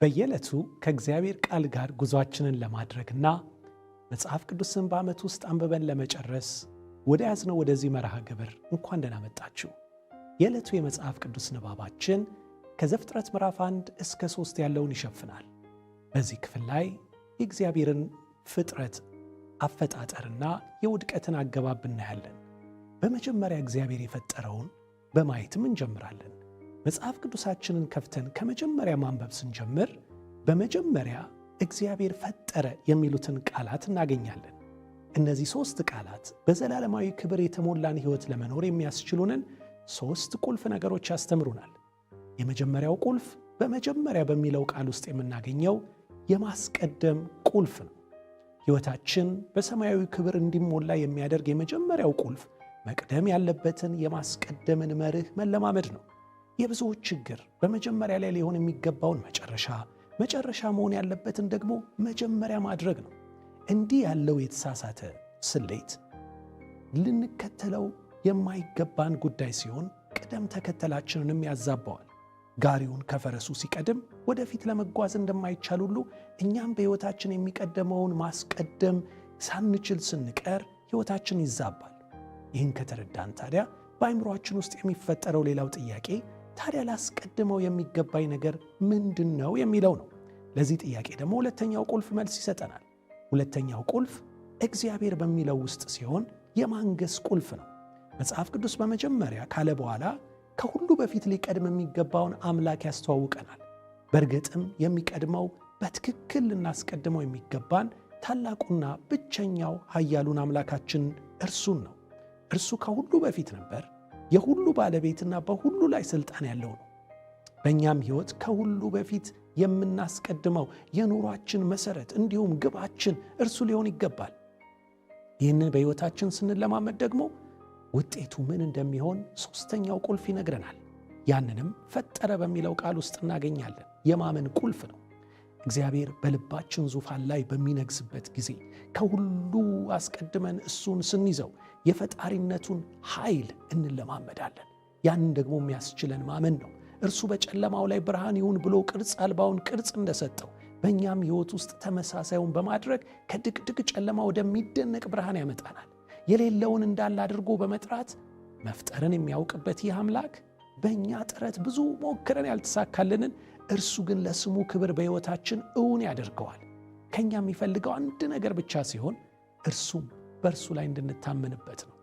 በየዕለቱ ከእግዚአብሔር ቃል ጋር ጉዟችንን ለማድረግና መጽሐፍ ቅዱስን በዓመት ውስጥ አንብበን ለመጨረስ ወደ ያዝነው ወደዚህ መርሃ ግብር እንኳን ደህና መጣችሁ። የዕለቱ የመጽሐፍ ቅዱስ ንባባችን ከዘፍጥረት ምዕራፍ 1 እስከ 3 ያለውን ይሸፍናል። በዚህ ክፍል ላይ የእግዚአብሔርን ፍጥረት አፈጣጠርና የውድቀትን አገባብ እናያለን። በመጀመሪያ እግዚአብሔር የፈጠረውን በማየትም እንጀምራለን። መጽሐፍ ቅዱሳችንን ከፍተን ከመጀመሪያ ማንበብ ስንጀምር በመጀመሪያ እግዚአብሔር ፈጠረ የሚሉትን ቃላት እናገኛለን። እነዚህ 3 ቃላት በዘላለማዊ ክብር የተሞላን ሕይወት ለመኖር የሚያስችሉንን 3 ቁልፍ ነገሮች ያስተምሩናል። የመጀመሪያው ቁልፍ በመጀመሪያ በሚለው ቃል ውስጥ የምናገኘው የማስቀደም ቁልፍ ነው። ሕይወታችን በሰማያዊ ክብር እንዲሞላ የሚያደርግ የመጀመሪያው ቁልፍ መቅደም ያለበትን የማስቀደምን መርህ መለማመድ ነው። የብዙዎች ችግር በመጀመሪያ ላይ ሊሆን የሚገባውን መጨረሻ መሆን ያለበትን ደግሞ መጀመሪያ ማድረግ ነው። እንዲህ ያለው የተሳሳተ ስሌት ልንከተለው የማይገባን ጉዳይ ሲሆን ቅደም ተከተላችንንም ያዛባዋል። ጋሪውን ከፈረሱ ሲቀድም ወደፊት ለመጓዝ እንደማይቻል ሁሉ እኛም በሕይወታችን የሚቀደመውን ማስቀደም ሳንችል ስንቀር ሕይወታችን ይዛባል። ይህን ከተረዳን ታዲያ በአእምሮአችን ውስጥ የሚፈጠረው ሌላው ጥያቄ ታዲያ ላስቀድመው የሚገባኝ ነገር ምንድን ነው የሚለው ነው። ለዚህ ጥያቄ ደግሞ ሁለተኛው ቁልፍ መልስ ይሰጠናል። ሁለተኛው ቁልፍ እግዚአብሔር በሚለው ውስጥ ሲሆን የማንገስ ቁልፍ ነው። መጽሐፍ ቅዱስ በመጀመሪያ ካለ በኋላ ከሁሉ በፊት ሊቀድም የሚገባውን አምላክ ያስተዋውቀናል። በእርግጥም የሚቀድመው በትክክል ልናስቀድመው የሚገባን ታላቁና ብቸኛው ኃያሉን አምላካችን እርሱን ነው። እርሱ ከሁሉ በፊት ነበር፣ የሁሉ ባለቤትና በሁሉ ላይ ሥልጣን ያለው ነው። በእኛም ሕይወት ከሁሉ በፊት የምናስቀድመው የኑሯችን መሠረት እንዲሁም ግባችን እርሱ ሊሆን ይገባል። ይህንን በሕይወታችን ስንለማመድ ደግሞ ውጤቱ ምን እንደሚሆን 3ኛው ቁልፍ ይነግረናል። ያንንም ፈጠረ በሚለው ቃል ውስጥ እናገኛለን። የማመን ቁልፍ ነው። እግዚአብሔር በልባችን ዙፋን ላይ በሚነግስበት ጊዜ ከሁሉ አስቀድመን እሱን ስንይዘው የፈጣሪነቱን ኃይል እንለማመዳለን። ያንን ደግሞ የሚያስችለን ማመን ነው። እርሱ በጨለማው ላይ ብርሃን ይሁን ብሎ ቅርጽ አልባውን ቅርጽ እንደሰጠው በእኛም ሕይወት ውስጥ ተመሳሳዩን በማድረግ ከድቅድቅ ጨለማ ወደሚደነቅ ብርሃን ያመጣናል። የሌለውን እንዳለ አድርጎ በመጥራት መፍጠርን የሚያውቅበት ይህ አምላክ በእኛ ጥረት ብዙ ሞክረን ያልተሳካልንን እርሱ ግን ለስሙ ክብር በሕይወታችን እውን ያደርገዋል። ከእኛ የሚፈልገው አንድ ነገር ብቻ ሲሆን እርሱም በእርሱ ላይ እንድንታመንበት ነው።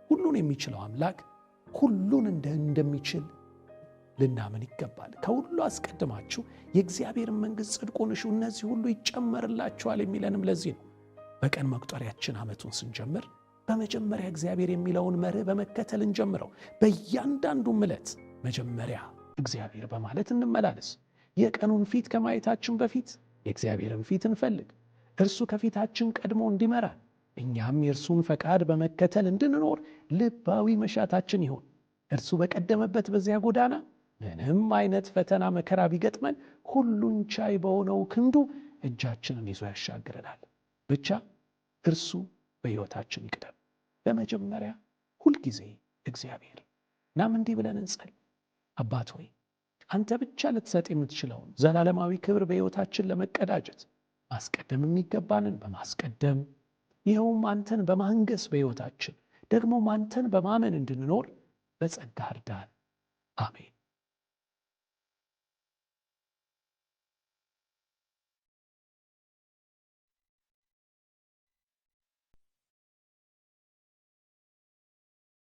ሁሉን የሚችለው አምላክ ሁሉን እንደሚችል ልናምን ይገባል። ከሁሉ አስቀድማችሁ የእግዚአብሔርን መንግሥት ጽድቁን እሹ፣ እነዚህ ሁሉ ይጨመርላችኋል የሚለንም ለዚህ ነው። በቀን መቁጠሪያችን ዓመቱን ስንጀምር በመጀመሪያ እግዚአብሔር የሚለውን መርህ በመከተል እንጀምረው። በእያንዳንዱም ዕለት መጀመሪያ እግዚአብሔር በማለት እንመላለስ። የቀኑን ፊት ከማየታችን በፊት የእግዚአብሔርን ፊት እንፈልግ። እርሱ ከፊታችን ቀድሞ እንዲመራን እኛም የእርሱን ፈቃድ በመከተል እንድንኖር ልባዊ መሻታችን ይሁን። እርሱ በቀደመበት በዚያ ጎዳና ምንም አይነት ፈተና መከራ ቢገጥመን ሁሉን ቻይ በሆነው ክንዱ እጃችንን ይዞ ያሻግረናል። ብቻ እርሱ በሕይወታችን ይቅደም። በመጀመሪያ ሁልጊዜ እግዚአብሔር። እናም እንዲህ ብለን እንጸልይ። አባት ሆይ አንተ ብቻ ልትሰጥ የምትችለውን ዘላለማዊ ክብር በሕይወታችን ለመቀዳጀት ማስቀደም የሚገባንን በማስቀደም ይኸውም አንተን በማንገስ በሕይወታችን ደግሞ አንተን በማመን እንድንኖር በጸጋ እርዳን። አሜን።